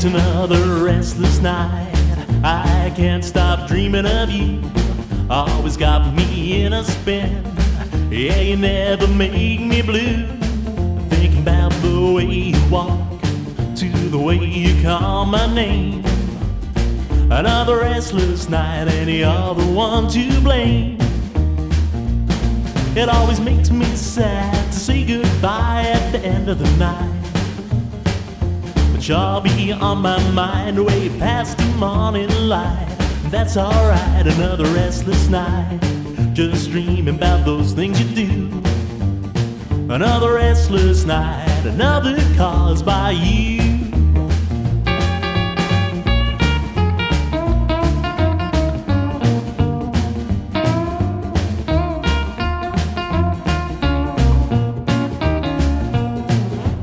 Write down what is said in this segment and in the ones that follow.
It's another restless night. I can't stop dreaming of you. Always got me in a spin. Yeah, you never make me blue. Thinking about the way you walk, to the way you call my name. Another restless night, any other one to blame. It always makes me sad to say goodbye at the end of the night. But you'll be on my mind way past the morning light. That's alright, another restless night, just dreaming about those things you do. Another restless night, another caused by you.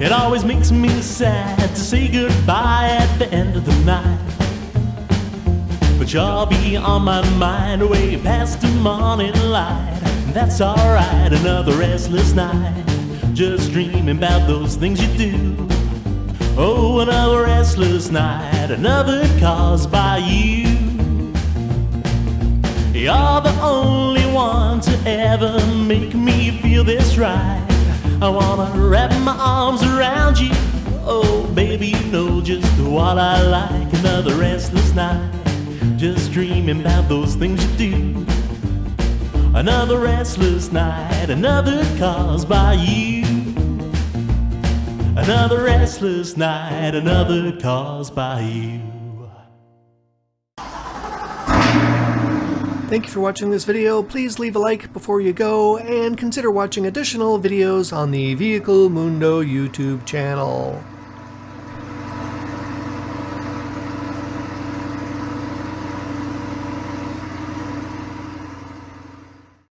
It always makes me sad to say goodbye at the end of the night. But you'll be on my mind way past the morning light. That's alright, another restless night, just dreaming about those things you do. Oh, another restless night, another caused by you. You're the only one to ever make me feel this right. I wanna wrap my arms around you. Oh, baby, you know just what I like. Another restless night, just dreaming about those things you do. Another restless night, another caused by you. Another restless night, another caused by you. Thank you for watching this video. Please leave a like before you go, and consider watching additional videos on the Vehicle Mundo YouTube channel.